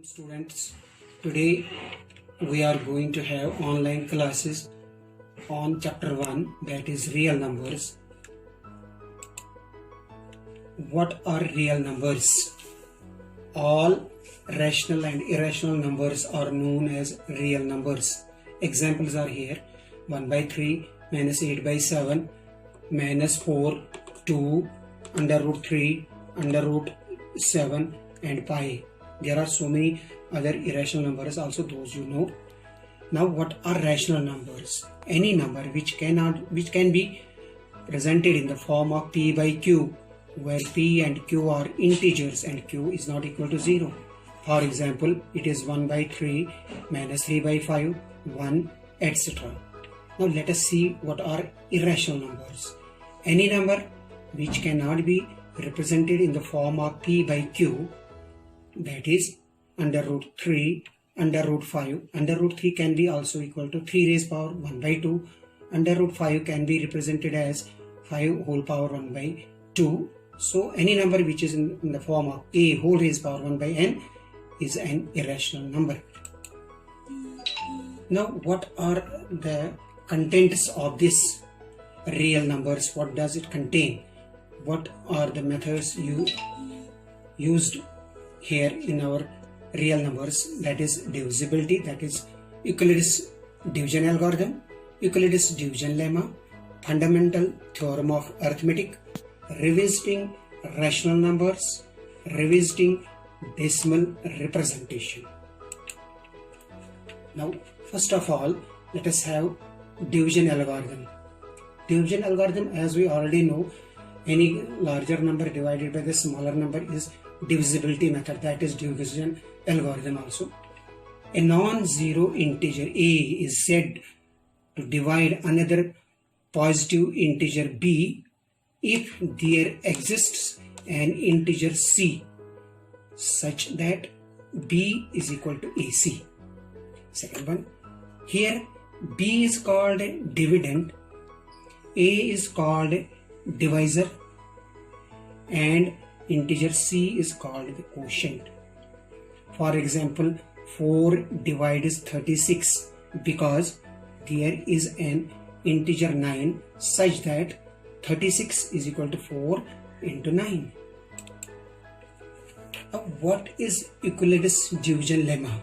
Students, today we are going to have online classes on chapter 1, that is real numbers. What are real numbers? All rational and irrational numbers are known as real numbers. Examples are here: 1 by 3, minus 8 by 7, minus 4, 2, under root 3, under root 7 and pi. There are so many other irrational numbers also, those you know. Now what are rational numbers? Any number which can be presented in the form of p by q, where p and q are integers and q is not equal to 0. For example, it is 1 by 3, minus 3 by 5, 1, etc. Now let us see what are irrational numbers. Any number which cannot be represented in the form of p by q, that is under root 3, under root 5. Under root 3 can be also equal to 3 raised power 1 by 2. Under root 5 can be represented as 5 whole power 1 by 2. So any number which is in the form of a whole raised power 1 by n is an irrational number. Now what are the contents of this real numbers? What does it contain? What are the methods used here in our real numbers? That is divisibility, that is Euclid's division algorithm, Euclid's division lemma, fundamental theorem of arithmetic, revisiting rational numbers, revisiting decimal representation. Now first of all, let us have division algorithm. Division algorithm, as we already know, any larger number divided by the smaller number is divisibility method, that is division algorithm also. A non-zero integer a is said to divide another positive integer b if there exists an integer c such that b is equal to ac. Second one, here b is called dividend, a is called divisor, and integer c is called the quotient. For example, 4 divides 36 because there is an integer 9 such that 36 is equal to 4 into 9. Now what is Euclid's division lemma?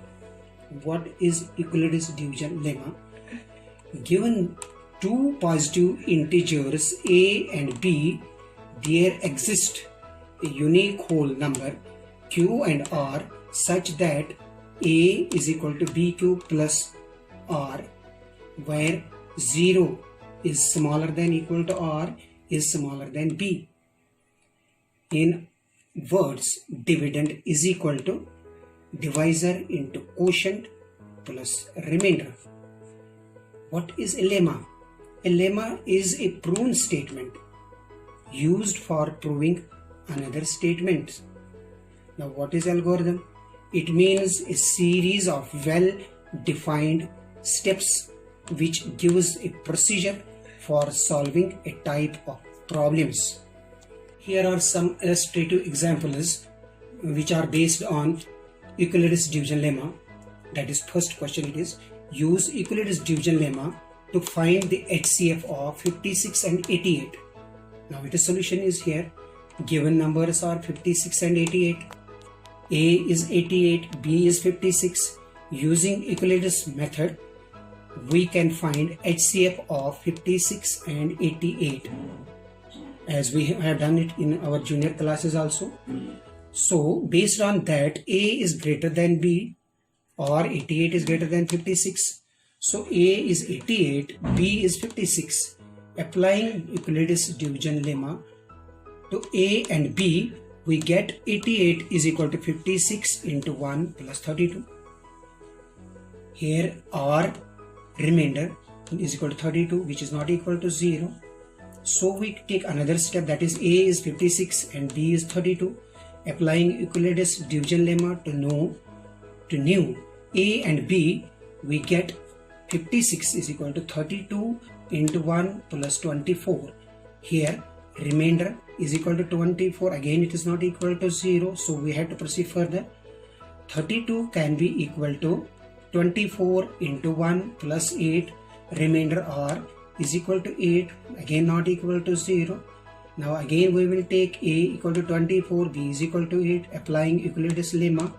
What is Euclid's division lemma? Given two positive integers a and b, there exists a unique whole number q and r such that a is equal to bq plus r, where 0 is smaller than equal to r is smaller than b. In words, dividend is equal to divisor into quotient plus remainder. What is a lemma? A lemma is a proven statement used for proving another statement. Now what is algorithm? It means a series of well-defined steps which gives a procedure for solving a type of problems. Here are some illustrative examples which are based on Euclid's division lemma. That is, first question it is, use Euclid's division lemma to find the HCF of 56 and 88. Now its solution is here. Given numbers are 56 and 88. A is 88, B is 56. Using Euclid's method, we can find HCF of 56 and 88, as we have done it in our junior classes also. So based on that, A is greater than B or 88 is greater than 56. So A is 88, B is 56. Applying Euclid's division lemma to A and B, we get 88 is equal to 56 into 1 plus 32. Here R remainder is equal to 32, which is not equal to 0. So we take another step, that is A is 56 and B is 32. Applying Euclid's division lemma to new A and B, we get 56 is equal to 32 into 1 plus 24. Here remainder is equal to 24, again it is not equal to 0, so we have to proceed further. 32 can be equal to 24 into 1 plus 8, remainder r is equal to 8, again not equal to 0. Now again we will take a equal to 24, b is equal to 8, applying Euclid's lemma.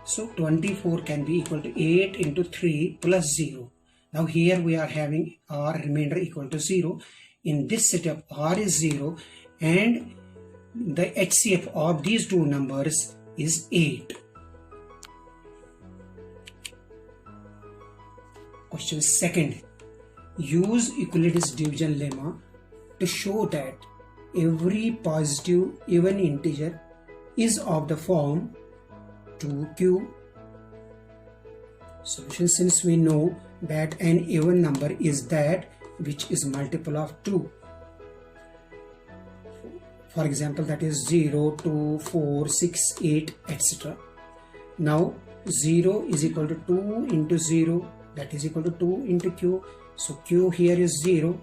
So 24 can be equal to 8 into 3 plus 0. Now here we are having r remainder equal to 0. In this setup r is 0 and the HCF of these two numbers is 8. Question second. Use Euclid's division lemma to show that every positive even integer is of the form 2q. Solution: since we know that an even number is that which is multiple of 2. For example, that is 0, 2, 4, 6, 8, etc. Now 0 is equal to 2 into 0, that is equal to 2 into q. So q here is 0.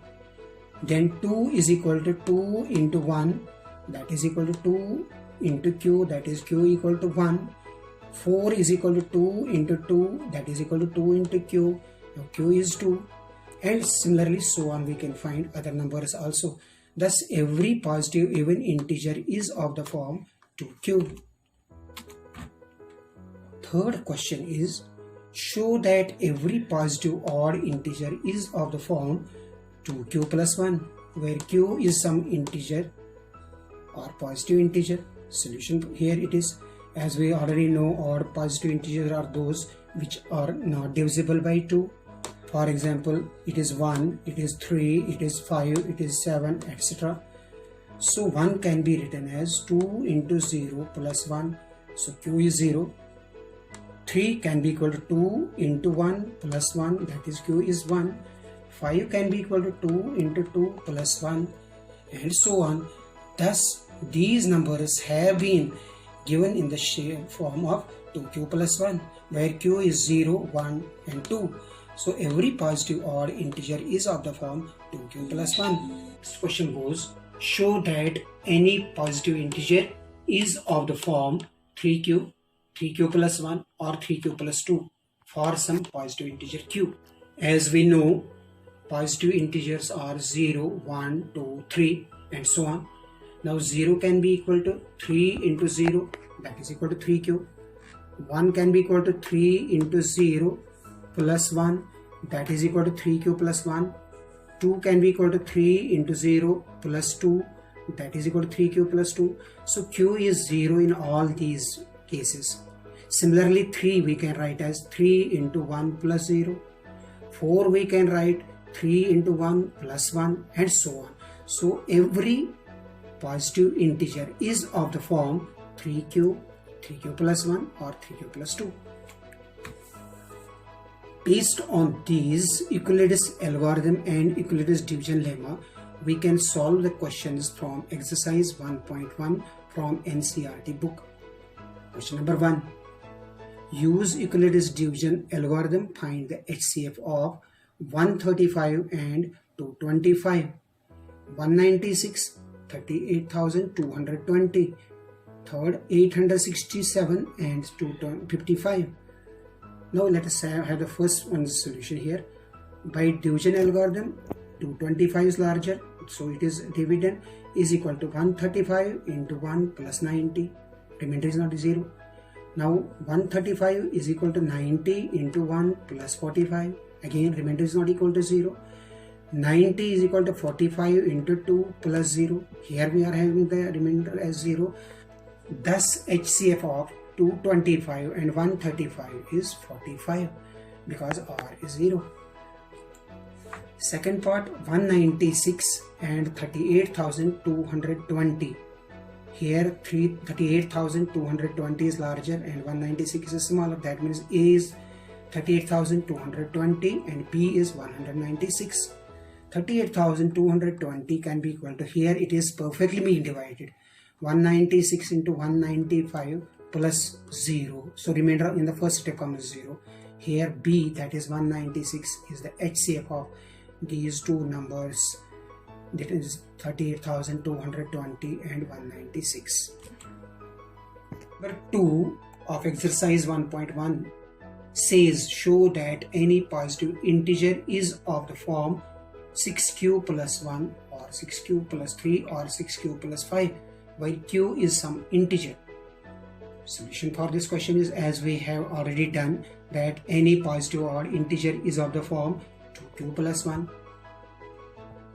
Then 2 is equal to 2 into 1, that is equal to 2 into q, that is q equal to 1. 4 is equal to 2 into 2, that is equal to 2 into q. Now q is 2. And similarly so on, we can find other numbers also. Thus every positive even integer is of the form 2q. Third question is, show that every positive odd integer is of the form 2q plus 1, where q is some integer or positive integer. Solution: here it is, as we already know, odd positive integers are those which are not divisible by 2. For example, it is 1, it is 3, it is 5, it is 7, etc. So 1 can be written as 2 into 0 plus 1, so q is 0. 3 can be equal to 2 into 1 plus 1, that is q is 1. 5 can be equal to 2 into 2 plus 1, and so on. Thus these numbers have been given in the shape form of 2q plus 1, where q is 0, 1 and 2. So every positive odd integer is of the form 2q plus 1. This question goes, show that any positive integer is of the form 3q, 3q plus 1 or 3q plus 2 for some positive integer q. As we know, positive integers are 0, 1, 2, 3 and so on. Now 0 can be equal to 3 into 0, that is equal to 3q. 1 can be equal to 3 into 0 plus 1, that is equal to 3q plus 1. 2 can be equal to 3 into 0 plus 2, that is equal to 3q plus 2. So q is 0 in all these cases. Similarly, 3 we can write as 3 into 1 plus 0. 4 we can write 3 into 1 plus 1 and so on. So every positive integer is of the form 3q, 3q plus 1 or 3q plus 2. Based on these Euclid's algorithm and Euclid's division lemma, we can solve the questions from exercise 1.1 from NCERT book. Question number 1. Use Euclid's division algorithm, find the HCF of 135 and 225. 196, 38,220. Third, 867 and 255. Now let us have the first one's solution here. By division algorithm, 225 is larger, so it is dividend is equal to 135 into 1 plus 90. Remainder is not 0. Now 135 is equal to 90 into 1 plus 45. Again remainder is not equal to 0. 90 is equal to 45 into 2 plus 0. Here we are having the remainder as 0. Thus HCF of 225 and 135 is 45 because R is 0. Second part, 196 and 38,220. Here 38,220 is larger and 196 is smaller. That means A is 38,220 and B is 196. 38,220 can be equal to, here it is perfectly being divided, 196 into 195 plus 0. So remainder in the first step comes 0. Here B, that is 196, is the HCF of these two numbers, that is 38,220 and 196. Number 2, of exercise 1.1 says show that any positive integer is of the form 6q plus 1 or 6q plus 3 or 6q plus 5, while q is some integer. Solution for this question is, as we have already done, that any positive odd integer is of the form 2q plus 1.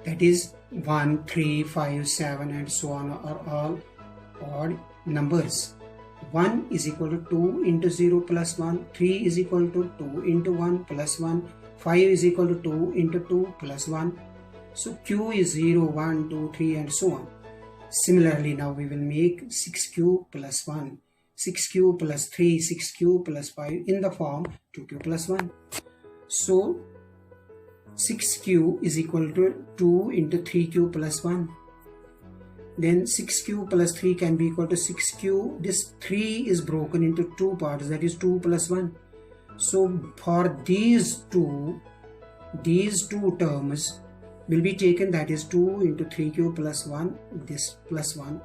That is 1, 3, 5, 7 and so on are all odd numbers. 1 is equal to 2 into 0 plus 1, 3 is equal to 2 into 1 plus 1, 5 is equal to 2 into 2 plus 1. So q is 0, 1, 2, 3 and so on. Similarly, now we will make 6q plus 1, 6q plus 3, 6q plus 5 in the form 2q plus 1. So 6q is equal to 2 into 3q plus 1. Then 6q plus 3 can be equal to 6q. This 3 is broken into two parts, that is 2 plus 1. So for these two terms will be taken, that is 2 into 3q plus 1, this plus 1,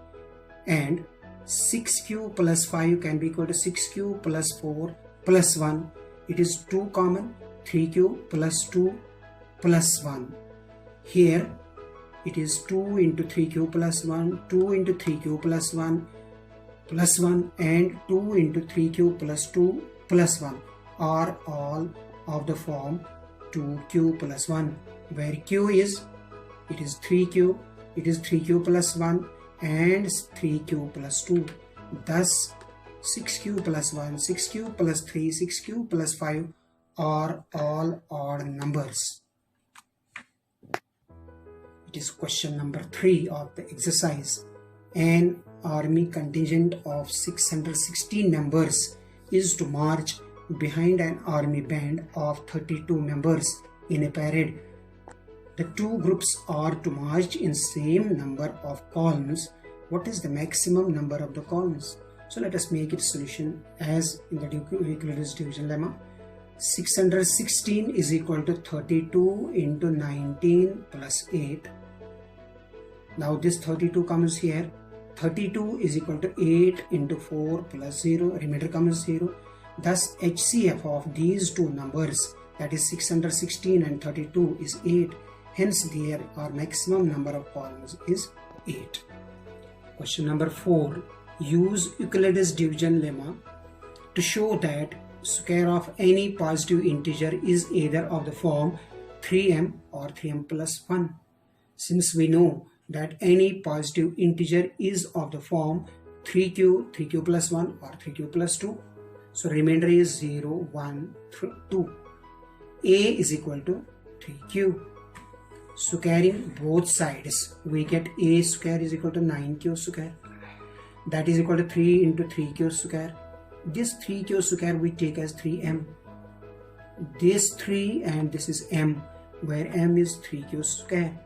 and 6q plus 5 can be equal to 6q plus 4 plus 1. It is 2 common, 3q plus 2 plus 1. Here it is 2 into 3q plus 1, 2 into 3q plus 1 plus 1 and 2 into 3q plus 2 plus 1 are all of the form 2q plus 1, where q is, it is 3q, it is 3q plus 1 and 3q plus 2. Thus 6q plus 1, 6q plus 3, 6q plus 5 are all odd numbers. It is question number 3 of the exercise. An army contingent of 616 members is to march behind an army band of 32 members in a parade. The two groups are to march in same number of columns. What is the maximum number of the columns? So let us make it solution as in the Euclid's division lemma. 616 is equal to 32 into 19 plus 8. Now this 32 comes here. 32 is equal to 8 into 4 plus 0. Remainder comes 0. Thus HCF of these two numbers, that is 616 and 32, is 8. Hence there our maximum number of columns is 8. Question number 4. Use Euclid's division lemma to show that square of any positive integer is either of the form 3m or 3m plus 1. Since we know that any positive integer is of the form 3q, 3q plus 1 or 3q plus 2. So remainder is 0, 1, 2. A is equal to 3q. Squaring both sides, we get a square is equal to 9q square. That is equal to 3 into 3q square. This 3q square we take as 3m. This 3 and this is m, where m is 3q square.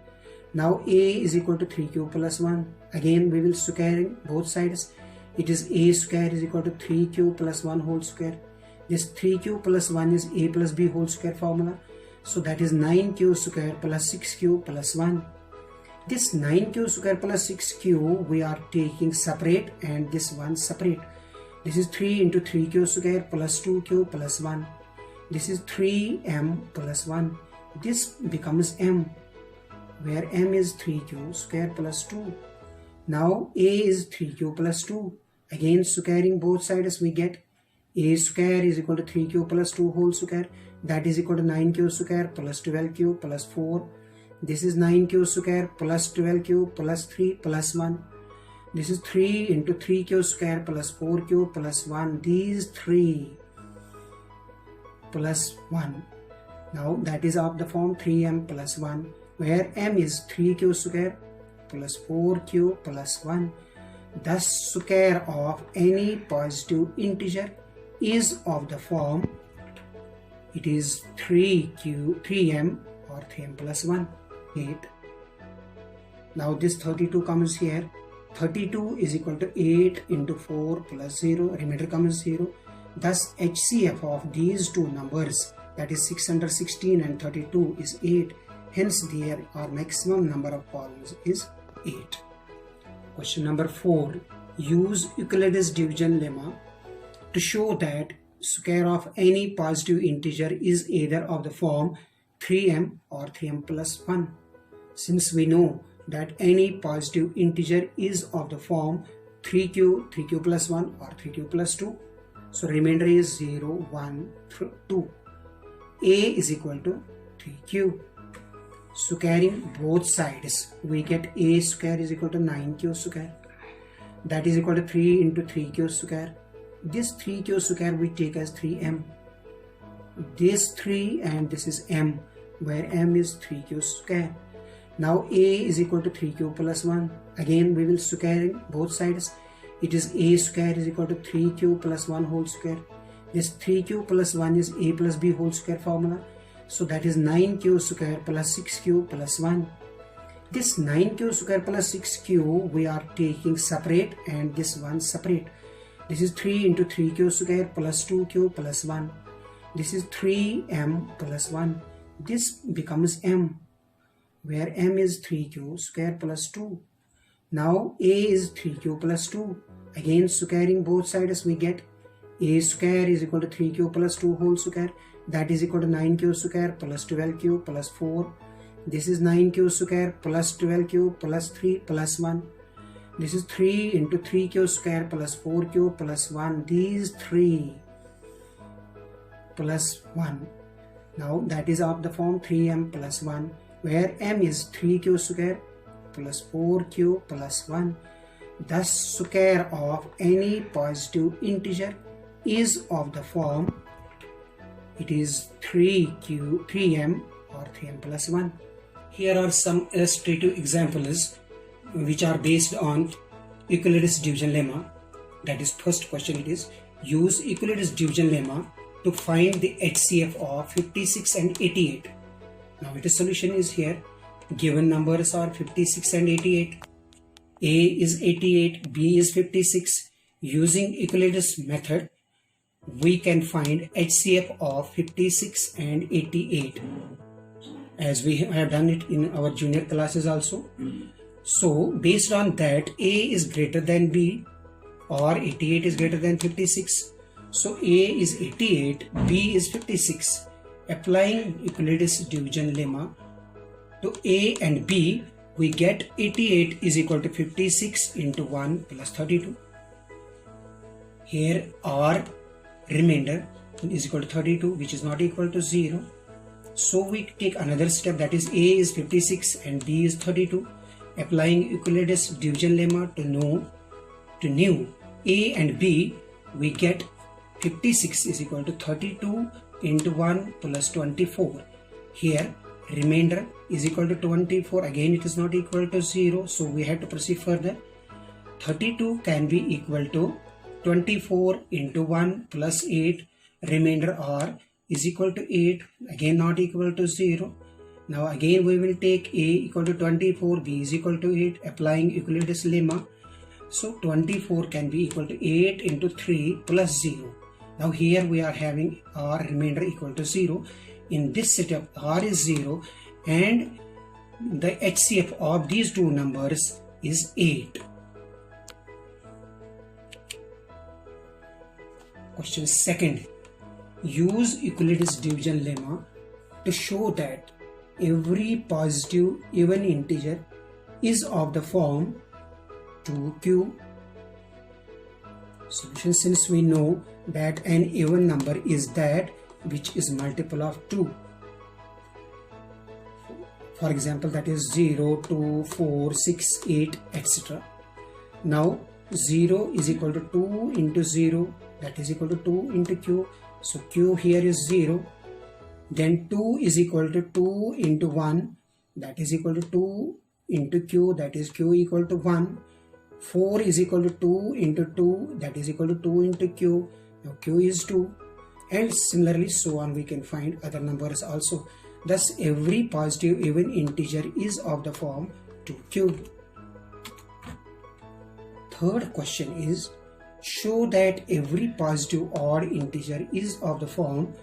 Now a is equal to 3q plus 1. Again we will square both sides. It is a square is equal to 3q plus 1 whole square. This 3q plus 1 is a plus b whole square formula. So that is 9q square plus 6q plus 1. This 9q square plus 6q we are taking separate and this one separate. This is 3 into 3q square plus 2q plus 1. This is 3m plus 1. This becomes m, where m is 3q square plus 2. Now a is 3q plus 2. Again squaring both sides we get a square is equal to 3q plus 2 whole square. That is equal to 9q square plus 12q plus 4. This is 9q square plus 12q plus 3 plus 1. This is 3 into 3q square plus 4q plus 1. These 3 plus 1. Now that is of the form 3m plus 1, where m is 3q square plus 4q plus 1. Thus square of any positive integer is of the form, it is 3m or 3m plus 1, 8. Now this 32 comes here. 32 is equal to 8 into 4 plus 0. Remainder comes 0. Thus HCF of these two numbers, that is 616 and 32, is 8. Hence there our maximum number of columns is 8. Question number 4. Use Euclid's division lemma to show that square of any positive integer is either of the form 3m or 3m plus 1. Since we know that any positive integer is of the form 3q, 3q plus 1 or 3q plus 2. So remainder is 0, 1, 2. A is equal to 3q. Squaring both sides, we get a square is equal to 9q square. That is equal to 3 into 3q square. This 3q square we take as 3m. This 3 and this is m, where m is 3q square. Now a is equal to 3q plus 1. Again we will square both sides. It is a square is equal to 3q plus 1 whole square. This 3q plus 1 is a plus b whole square formula. So that is 9q square plus 6q plus 1. This 9q square plus 6q we are taking separate and this one separate. This is 3 into 3q square plus 2q plus 1. This is 3m plus 1. This becomes m, where m is 3q square plus 2. Now a is 3q plus 2. Again squaring both sides we get a square is equal to 3q plus 2 whole square. That is equal to 9q square plus 12q plus 4. This is 9q square plus 12q plus 3 plus 1. This is 3 into 3q square plus 4q plus 1. These 3 plus 1. Now that is of the form 3m plus 1, where m is 3q square plus 4q plus 1. Thus square of any positive integer is of the form, it is 3m or 3m plus 1. Here are some illustrative examples which are based on Euclid's division lemma. That is, first question it is, use Euclid's division lemma to find the HCF of 56 and 88. Now its solution is here. Given numbers are 56 and 88. A is 88, B is 56. Using Euclid's method, we can find HCF of 56 and 88, as we have done it in our junior classes also. So based on that, A is greater than B or 88 is greater than 56. So A is 88, B is 56. Applying Euclid's division lemma to A and B, we get 88 is equal to 56 into 1 plus 32. Here our remainder is equal to 32, which is not equal to 0. So we take another step, that is A is 56 and B is 32. Applying Euclid's division lemma to new A and B, we get 56 is equal to 32 into 1 plus 24. Here remainder is equal to 24. Again it is not equal to 0, so we have to proceed further. 32 can be equal to 24 into 1 plus 8. Remainder R is equal to 8. Again not equal to 0. Now again we will take A equal to 24, B is equal to 8, applying Euclid's lemma. So 24 can be equal to 8 into 3 plus 0. Now here we are having R remainder equal to 0. In this setup R is 0 and the HCF of these two numbers is 8. Question second. Use Euclid's division lemma to show that every positive even integer is of the form 2q. Solution, since we know that an even number is that which is multiple of 2. For example, that is 0, 2, 4, 6, 8, etc. Now 0 is equal to 2 into 0, that is equal to 2 into q. So q here is 0. Then 2 is equal to 2 into 1, that is equal to 2 into q, that is q equal to 1. 4 is equal to 2 into 2, that is equal to 2 into q. Now q is 2. And similarly so on, we can find other numbers also. Thus every positive even integer is of the form 2q. Third question is, show that every positive odd integer is of the form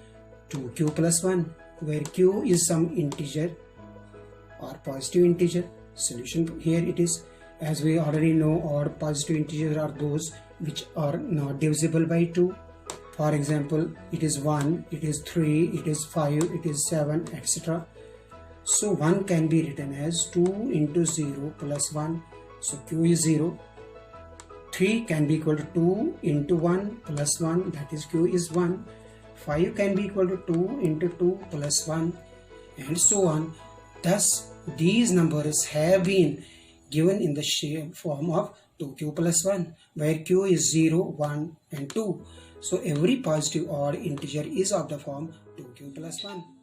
2q plus 1, where q is some integer or positive integer. Solution, here it is, as we already know, odd positive integers are those which are not divisible by 2. For example, it is 1, it is 3, it is 5, it is 7, etc. So 1 can be written as 2 into 0 plus 1. So Q is 0. 3 can be equal to 2 into 1 plus 1, that is Q is 1. 5 can be equal to 2 into 2 plus 1, and so on. Thus, these numbers have been given in the shape form of 2Q plus 1, where Q is 0, 1 and 2. So every positive odd integer is of the form 2Q plus 1.